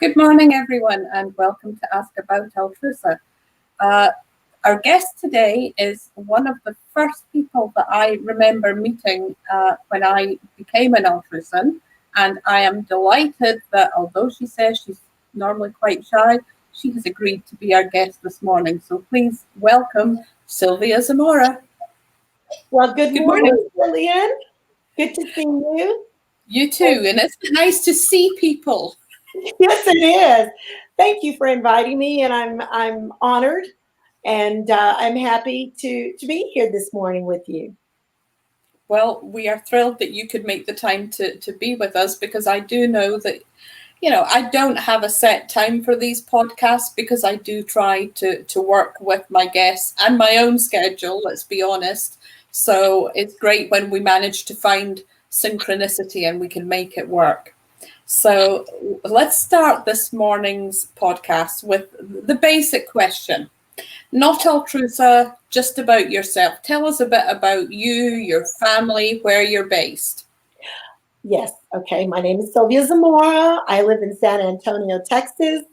Good morning, everyone, and welcome to Ask About Altrusa. Uh, our guest today is one of the first people that I remember meeting when I became an Altrusan, and I am delighted that although she says she's normally quite shy, she has agreed to be our guest this morning. So please welcome Sylvia Zamora. Well, good Good morning. morning, Lillian. Good to see you. You too, and it's nice to see people. Yes, it is. Thank you for inviting me, and I'm honored, and I'm happy to be here this morning with you. Well, we are thrilled that you could make the time to be with us because I do know that, I don't have a set time for these podcasts because I do try to work with my guests and my own schedule, let's be honest. So it's great when we manage to find synchronicity and we can make it work. So let's start this morning's podcast with the basic question. Not Altrusa, just about yourself. Tell us a bit about you, your family, where you're based. Yes, okay. My name is Sylvia Zamora. I live in San Antonio, Texas.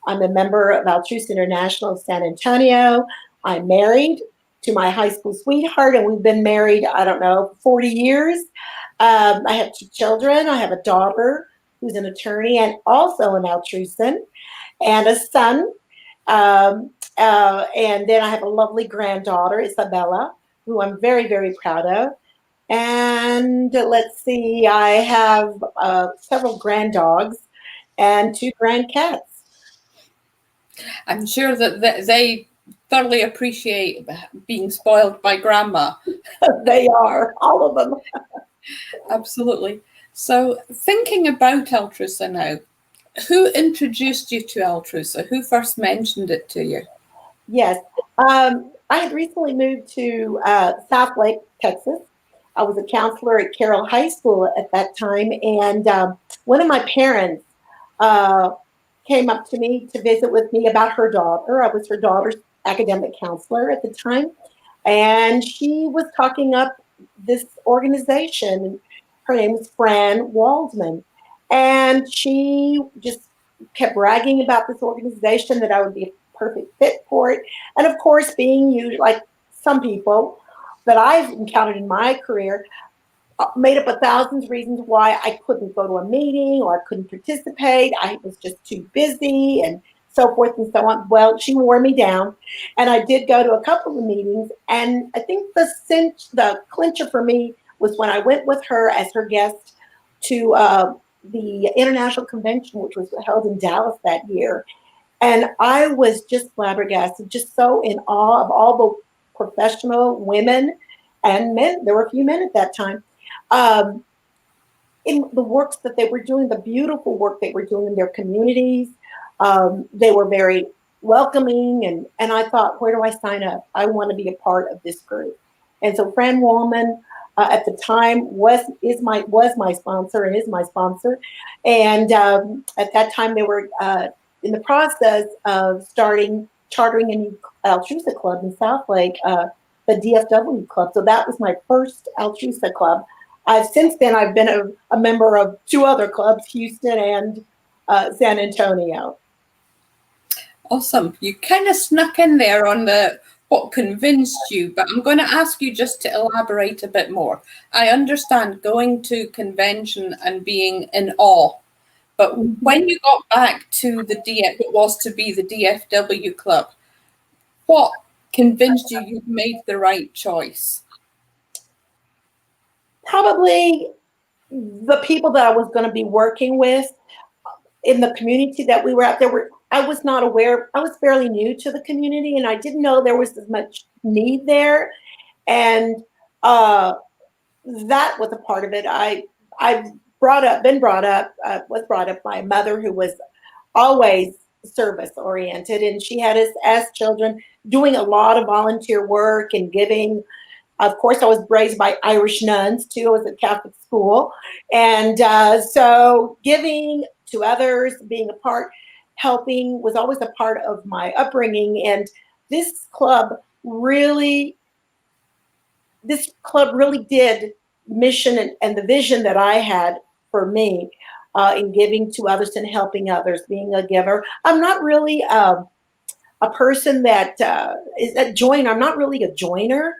I'm a member of Altrusa International of San Antonio. I'm married to my high school sweetheart, and we've been married, 40 years. I have 2 children. I have a daughter who's an attorney and also an Altrusan, and a son. And then I have a lovely granddaughter, Isabella, who I'm very, very proud of. And let's see, I have several grand dogs and 2 grand cats. I'm sure that they thoroughly appreciate being spoiled by grandma. They are, all of them. Absolutely. So thinking about Altrusa now, who introduced you to Altrusa? Who first mentioned it to you? Yes. I had recently moved to South Lake, Texas. I was a counselor at Carroll High School at that time, and one of my parents uh, came up to me to visit with me about her daughter. I was her daughter's academic counselor at the time, and she was talking up this organization. Her name is Fran Waldman, and she just kept bragging about this organization that I would be a perfect fit for it. And of course, being you, like some people that I've encountered in my career, made up 1,000 reasons why I couldn't go to a meeting or I couldn't participate. I was just too busy and so forth and so on. Well, she wore me down, and I did go to a couple of meetings. And I think the clincher for me was when I went with her as her guest to the International Convention, which was held in Dallas that year. And I was just flabbergasted, just so in awe of all the professional women and men. There were a few men at that time. Um, in the works that they were doing, the beautiful work they were doing in their communities. They were very welcoming, and I thought, where do I sign up? I want to be a part of this group. And so Fran Woolman at the time was my sponsor and is my sponsor. And at that time they were in the process of chartering a new Altrusa club in South Lake, the DFW club. So that was my first Altrusa club. Since then, I've been a member of 2 other clubs, Houston and San Antonio. Awesome. You kind of snuck in there on what convinced you, but I'm going to ask you just to elaborate a bit more. I understand going to convention and being in awe, but when you got back to what was to be the DFW club, what convinced you you'd made the right choice? Probably the people that I was going to be working with in the community that we were at. I was not aware. I was fairly new to the community, and I didn't know there was as much need there. And that was a part of it. I was brought up by a mother who was always service oriented, and she had us as children doing a lot of volunteer work and giving. Of course, I was raised by Irish nuns too. I was at Catholic school, and so giving to others, being a part, helping was always a part of my upbringing. And this club really did mission and the vision that I had for me in giving to others and helping others, being a giver. I'm not really a person that is a joiner. I'm not really a joiner.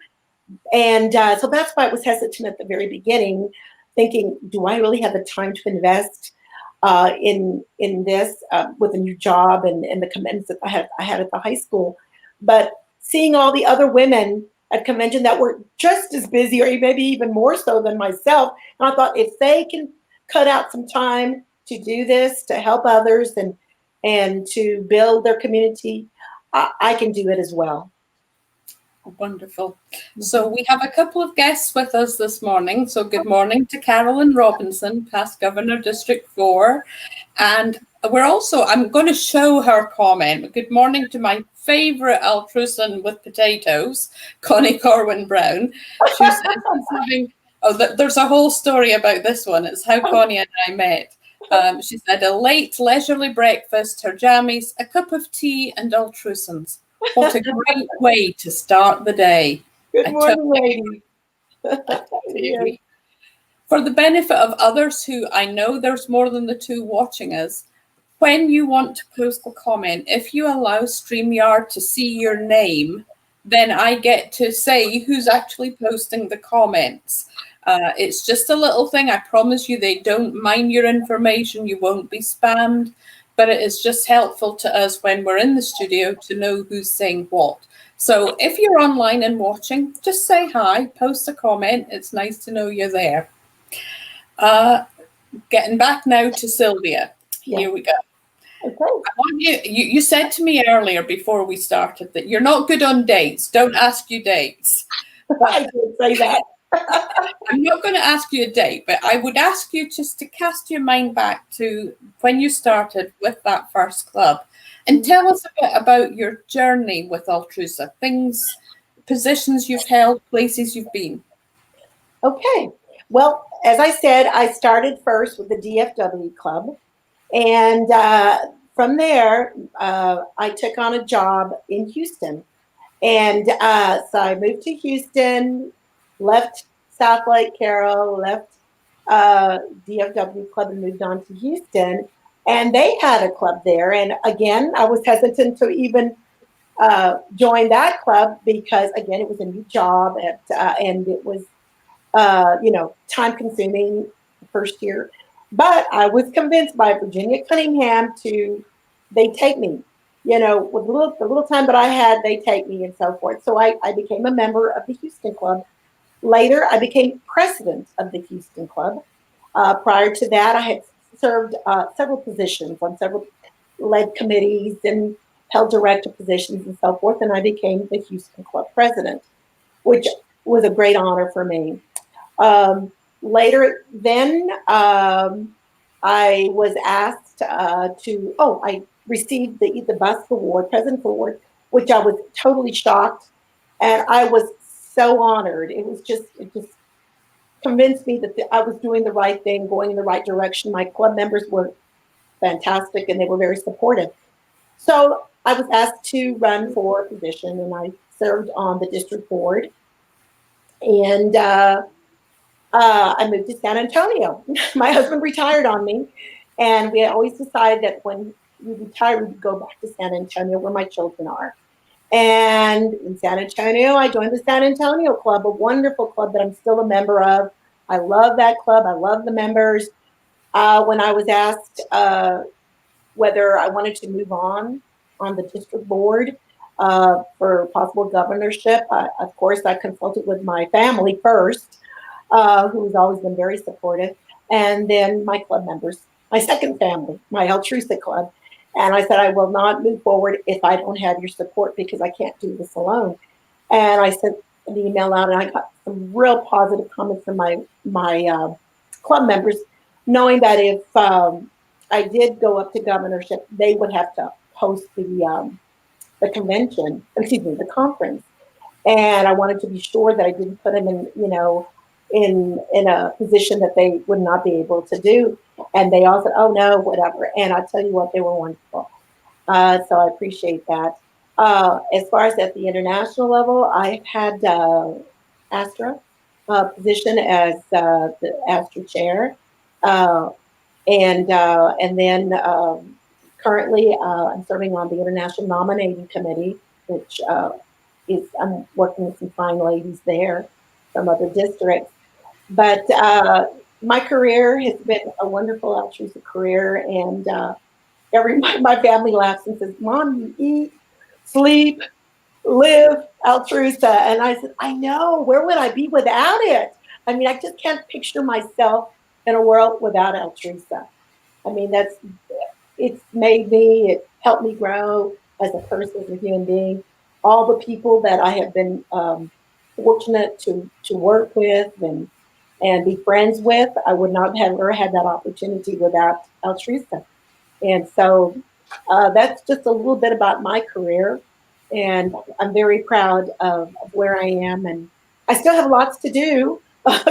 And so that's why I was hesitant at the very beginning, thinking, do I really have the time to invest in this with a new job and the commitments that I had at the high school? But seeing all the other women at convention that were just as busy, or maybe even more so than myself, and I thought, if they can cut out some time to do this, to help others and to build their community, I can do it as well. Wonderful. So we have a couple of guests with us this morning. So good morning to Carolyn Robinson, past Governor, District 4. And I'm going to show her comment. Good morning to my favorite Altruisan with potatoes, Connie Corwin Brown. She says there's a whole story about this one. It's how Connie and I met. She said, a late leisurely breakfast, her jammies, a cup of tea and Altruisans. What a great way to start the day. Good morning, ladies. For the benefit of others who I know there's more than the two watching us, when you want to post a comment, if you allow StreamYard to see your name, then I get to say who's actually posting the comments. It's just a little thing. I promise you, they don't mine your information. You won't be spammed. But it is just helpful to us when we're in the studio to know who's saying what. So if you're online and watching, just say hi, post a comment. It's nice to know you're there. Getting back now to Sylvia. Yeah. Here we go. Okay. I want you said to me earlier before we started that you're not good on dates. Don't ask you dates. I did say that. I'm not going to ask you a date, but I would ask you just to cast your mind back to when you started with that first club and tell us a bit about your journey with Altrusa, things, positions you've held, places you've been. Okay. Well, as I said, I started first with the DFW club. And from there, I took on a job in Houston. And so I moved to Houston, left South Lake Carroll, left DFW club and moved on to Houston. And they had a club there. And again, I was hesitant to even join that club because, again, it was a new job and it was, time consuming the first year. But I was convinced by Virginia Cunningham they take me. With the little time that I had, they take me and so forth. So I became a member of the Houston Club. Later, I became president of the Houston Club. Prior to that, I had served several positions on several led committees and held director positions and so forth. And I became the Houston Club president, which was a great honor for me. Later, then I was asked I received the BUSC Award, President's Award, which I was totally shocked. And I was so honored. It just convinced me that I was doing the right thing, going in the right direction. My club members were fantastic and they were very supportive. So I was asked to run for a position and I served on the district board. And I moved to San Antonio. My husband retired on me. And we always decided that when we retire, we'd go back to San Antonio where my children are. And in San Antonio, I joined the San Antonio Club, a wonderful club that I'm still a member of. I love that club. I love the members. When I was asked whether I wanted to move on the district board for possible governorship, of course, I consulted with my family first, who's always been very supportive, and then my club members, my second family, my Altrusa Club. And I said, I will not move forward if I don't have your support because I can't do this alone. And I sent an email out and I got some real positive comments from my club members, knowing that if I did go up to governorship, they would have to host the convention, the conference. And I wanted to be sure that I didn't put them in a position that they would not be able to do. And they all said, oh no, whatever. And I tell you what, they were wonderful. So I appreciate that. As far as at the international level, I've had Astra position as the Astra chair. And then currently I'm serving on the International Nominating Committee, which is I'm working with some fine ladies there from other districts. But my career has been a wonderful altruistic career, and my family laughs and says, "Mom, you eat, sleep, live Altrusa." And I said, I know, where would I be without it? I mean, I just can't picture myself in a world without Altrusa. I mean, it's made me, it helped me grow as a person, as a human being. All the people that I have been fortunate to work with and be friends with, I would not have ever had that opportunity without Altrusa. And so that's just a little bit about my career. And I'm very proud of where I am. And I still have lots to do.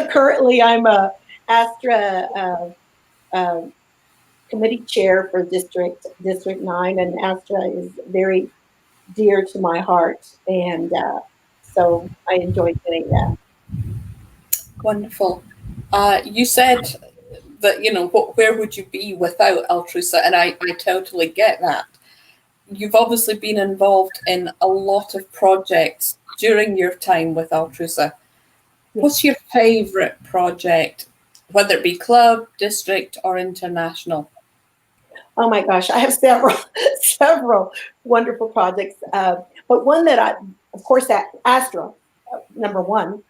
Currently, I'm a Astra committee chair for District 9, and Astra is very dear to my heart. And so I enjoy doing that. Wonderful. You said that, where would you be without Altrusa? And I totally get that. You've obviously been involved in a lot of projects during your time with Altrusa. What's your favourite project, whether it be club, district, or international? Oh my gosh, I have several, several wonderful projects. But one that of course, that Astra, number one.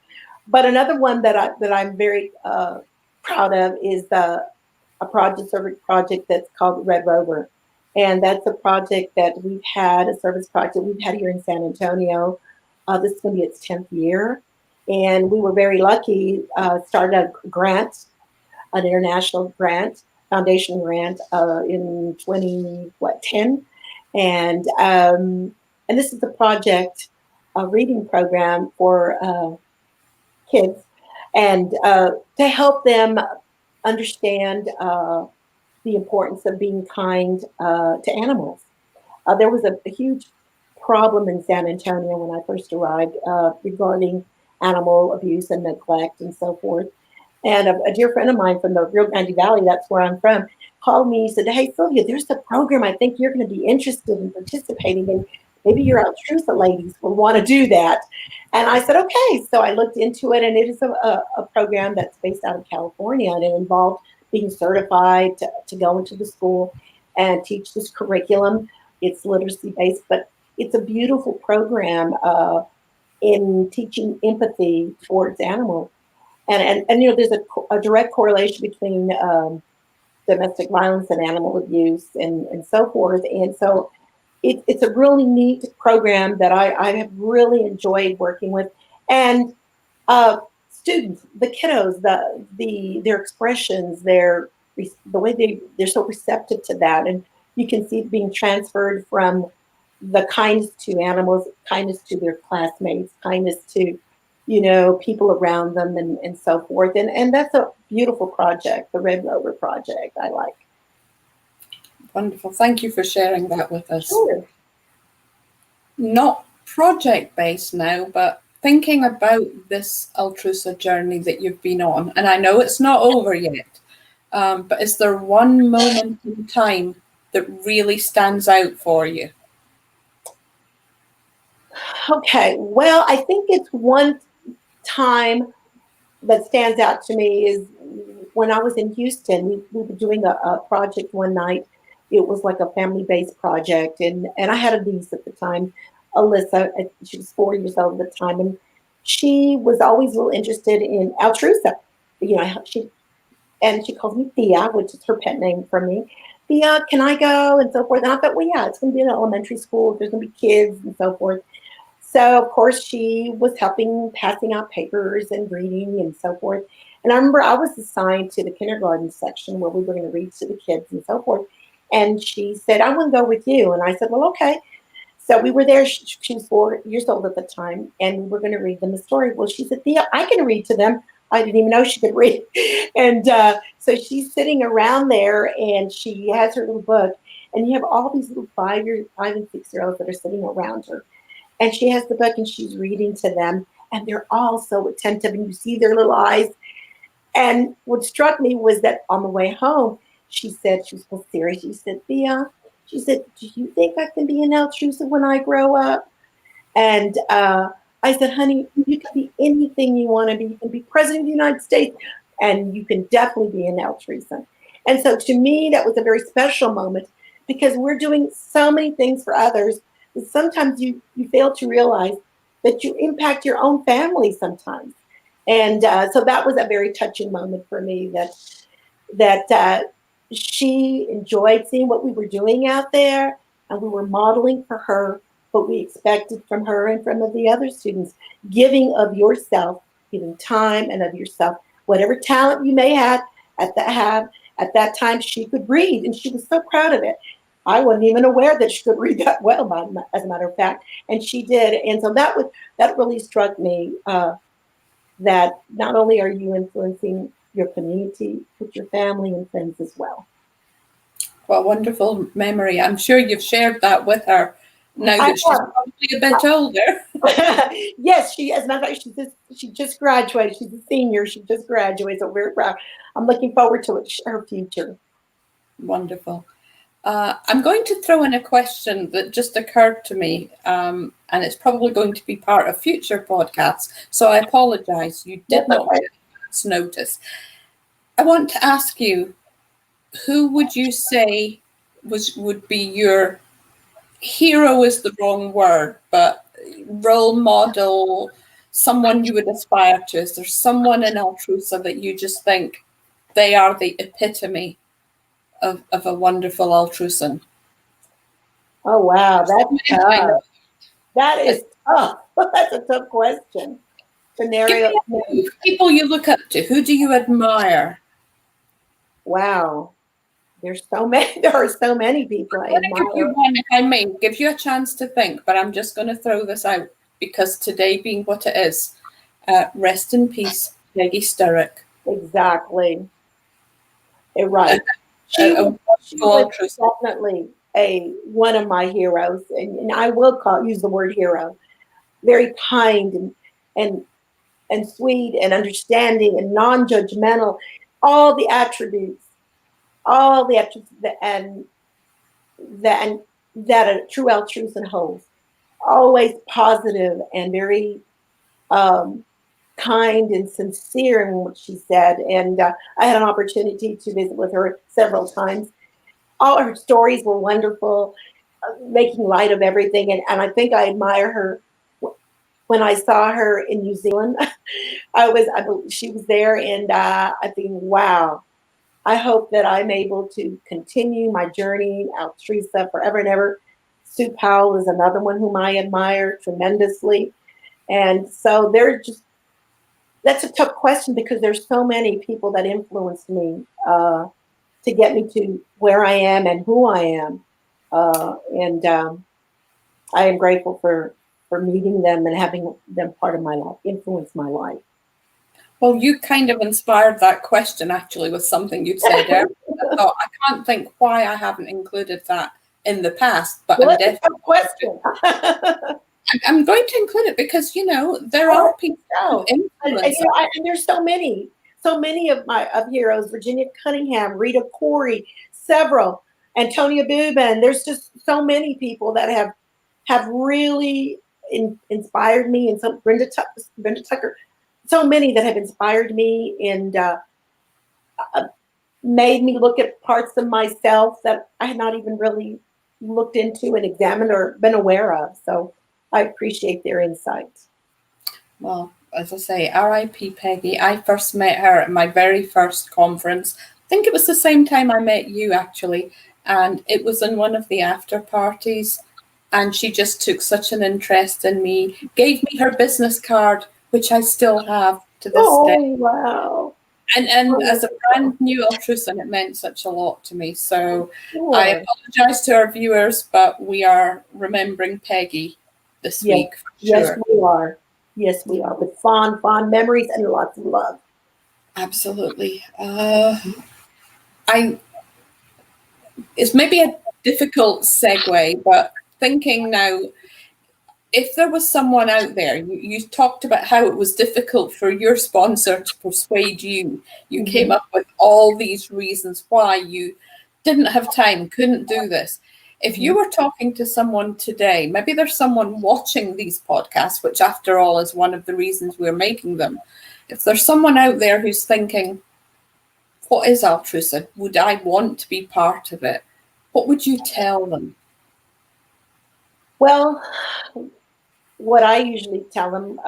But another one that I'm very proud of is service project that's called Red Rover, and that's a project that a service project we've had here in San Antonio. This is going to be its 10th year, and we were very lucky. Started a grant, an international grant, foundation grant in 2010, and this is a project, a reading program for kids, and to help them understand the importance of being kind to animals. There was a huge problem in San Antonio when I first arrived regarding animal abuse and neglect and so forth. And a dear friend of mine from the Rio Grande Valley, that's where I'm from, called me and said, "Hey, Sylvia, there's a program I think you're going to be interested in participating in. Maybe your Altrusa ladies will want to do that." And I said, "Okay." So I looked into it, and it is a program that's based out of California, and it involved being certified to go into the school and teach this curriculum. It's literacy based, but it's a beautiful program in teaching empathy towards animals. And there's a direct correlation between domestic violence and animal abuse and so forth. And so it's a really neat program that I have really enjoyed working with. And students, the kiddos, their expressions, the way they're so receptive to that, and you can see it being transferred from the kindness to animals, kindness to their classmates, kindness to people around them, and so forth. And that's a beautiful project, the Red Rover project. I like. Wonderful. Thank you for sharing that with us. Sure. Not project based now, but thinking about this Altrusa journey that you've been on, and I know it's not over yet, but is there one moment in time that really stands out for you? Okay. Well, I think it's one time that stands out to me is when I was in Houston. We were doing a project one night. It was like a family-based project, and I had a niece at the time, Alyssa. She was 4 years old at the time, and she was always real interested in Altrusa. She calls me Thea, which is her pet name for me. Thea, can I go? And so forth. And I thought, well, yeah, it's going to be an elementary school. There's going to be kids and so forth. So, of course, she was helping, passing out papers and reading and so forth. And I remember I was assigned to the kindergarten section where we were going to read to the kids and so forth. And she said, "I want to go with you." And I said, "Well, okay." So we were there. She was 4 years old at the time, and we were going to read them a story. Well, she said, "Thea, I can read to them." I didn't even know she could read. And so she's sitting around there, and she has her little book. And you have all these little 5 and 6 year olds that are sitting around her. And she has the book, and she's reading to them. And they're all so attentive, and you see their little eyes. And what struck me was that on the way home, she said, she was so serious. She said, Thea, she said, do you think I can be an altruism when I grow up? And I said, honey, you can be anything you want to be. You can be president of the United States, and you can definitely be an altruism. And so to me, that was a very special moment because we're doing so many things for others that sometimes you fail to realize that you impact your own family sometimes. And so that was a very touching moment for me that she enjoyed seeing what we were doing out there, and we were modeling for her what we expected from her and from the other students, giving of yourself, giving time and of yourself, whatever talent you may have at that time. She could read, and she was so proud of it. I wasn't even aware that she could read that well, as a matter of fact, and she did. And so that really struck me. That not only are you influencing your community, but your family and friends as well. What a wonderful memory. I'm sure you've shared that with her now that she's probably a bit older. Yes, as a matter of fact, she just graduated. She's a senior. She just graduated, so very proud. I'm looking forward to her future. Wonderful. I'm going to throw in a question that just occurred to me, and it's probably going to be part of future podcasts, so I apologize. You did not get advance notice. I want to ask you, who would you say would be your hero is the wrong word, but role model, someone you would aspire to? Is there someone in Altrusa that you just think they are the epitome of a wonderful altruism? Oh, wow. That's tough. That is tough. That's a tough question. Scenario. People you look up to. Who do you admire? Wow. There's so many. There are so many people I admire. Give you one, if I may, give you a chance to think, but I'm just going to throw this out because today being what it is, rest in peace, Peggy Sturrock. Exactly. You're right. She was definitely one of my heroes, and I will use the word hero. Very kind and sweet and understanding and non-judgmental. All the attributes that a true altruism holds. Always positive and very kind and sincere in what she said. And I had an opportunity to visit with her several times. All her stories were wonderful, making light of everything. And I think I admire her. When I saw her in New Zealand, she was there, and I think, wow, I hope that I'm able to continue my journey, Altrusa, forever and ever. Sue Powell is another one whom I admire tremendously. And so that's a tough question because there's so many people that influenced me to get me to where I am and who I am. And I am grateful for meeting them and having them part of my life, influence my life. Well, you kind of inspired that question actually with something you'd said earlier. I thought, I can't think why I haven't included that in the past, but I'm definitely question. I'm going to include it because, there are people who influence. And there's so many of heroes: Virginia Cunningham, Rita Corey, several, Antonia Bubin. There's just so many people that have really inspired me, and some Brenda Tucker. So many that have inspired me and made me look at parts of myself that I had not even really looked into and examined or been aware of. So I appreciate their insights. Well, as I say, R.I.P. Peggy. I first met her at my very first conference. I think it was the same time I met you, actually. And it was in one of the after parties. And she just took such an interest in me, gave me her business card, which I still have to this day. Oh, wow. And as a brand new altruism, it meant such a lot to me. So I apologize to our viewers, but we are remembering Peggy this week. For sure. Yes, we are. Yes, we are. With fond memories and lots of love. Absolutely. It's maybe a difficult segue, but thinking now, if there was someone out there, you talked about how it was difficult for your sponsor to persuade you. You came up with all these reasons why you didn't have time, couldn't do this. If you were talking to someone today, maybe there's someone watching these podcasts, which after all is one of the reasons we're making them. If there's someone out there who's thinking, what is Altrusa? Would I want to be part of it? What would you tell them? Well, what I usually tell them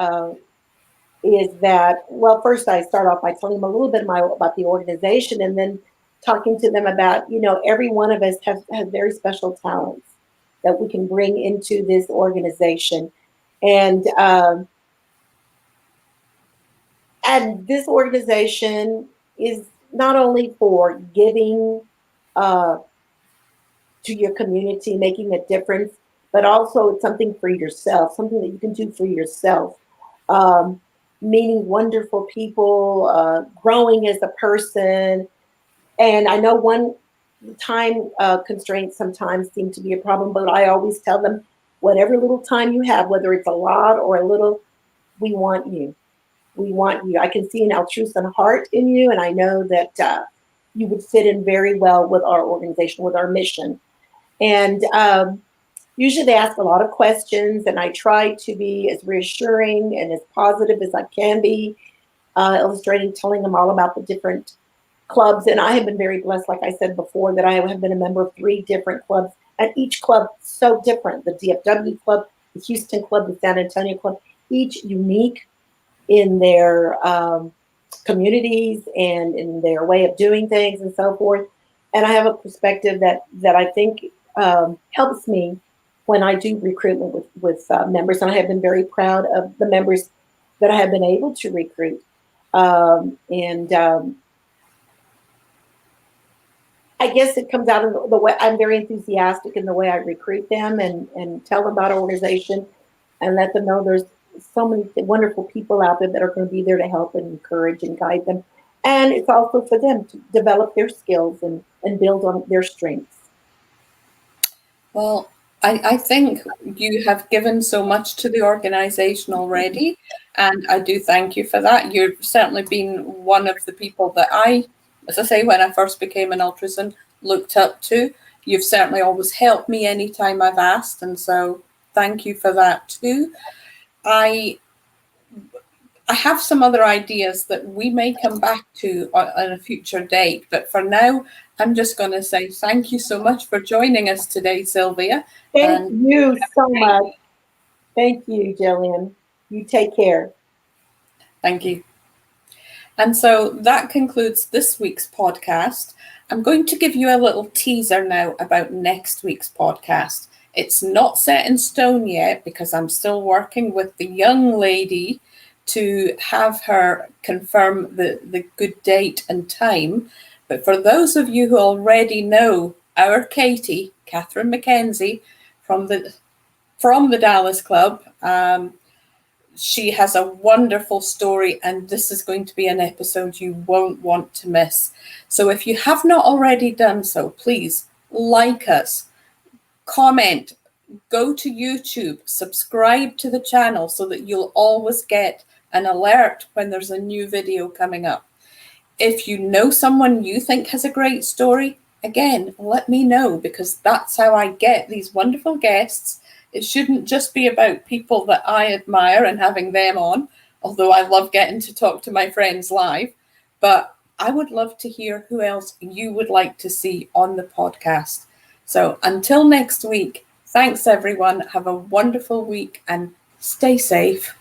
is that, well, first I start off by telling them a little bit about the organization, and then talking to them about, every one of us has very special talents that we can bring into this organization. And this organization is not only for giving to your community, making a difference, but also it's something for yourself, something that you can do for yourself. Meeting wonderful people, growing as a person. And I know one time constraints sometimes seem to be a problem, but I always tell them, whatever little time you have, whether it's a lot or a little, we want you. We want you. I can see an Altrusan heart in you, and I know that you would fit in very well with our organization, with our mission. And usually they ask a lot of questions, and I try to be as reassuring and as positive as I can be, illustrating, telling them all about the different clubs. And I have been very blessed, like I said before, that I have been a member of 3 different clubs, and each club so different. The DFW club, the Houston club, the San Antonio club, each unique in their communities and in their way of doing things and so forth. And I have a perspective that I think helps me when I do recruitment with members. And I have been very proud of the members that I have been able to recruit. I guess it comes out of the way I'm very enthusiastic in the way I recruit them and tell them about our organization and let them know there's so many wonderful people out there that are going to be there to help and encourage and guide them. And it's also for them to develop their skills and build on their strengths. Well, I think you have given so much to the organization already, and I do thank you for that. You've certainly been one of the people that I, as I say, when I first became an Altrusan, looked up to. You've certainly always helped me anytime I've asked, and so thank you for that too. I have some other ideas that we may come back to on a future date, but for now, I'm just going to say thank you so much for joining us today, Sylvia. Thank you so much. Thank you, Jillian. You take care. Thank you. And so that concludes this week's podcast. I'm going to give you a little teaser now about next week's podcast. It's not set in stone yet because I'm still working with the young lady to have her confirm the good date and time. But for those of you who already know our Katie, Catherine McKenzie, from the Dallas Club, she has a wonderful story, and this is going to be an episode you won't want to miss. So if you have not already done so, please like us, comment, go to YouTube, subscribe to the channel so that you'll always get an alert when there's a new video coming up. If you know someone you think has a great story, again, let me know, because that's how I get these wonderful guests. It shouldn't just be about people that I admire and having them on, although I love getting to talk to my friends live. But I would love to hear who else you would like to see on the podcast. So until next week, thanks everyone. Have a wonderful week and stay safe.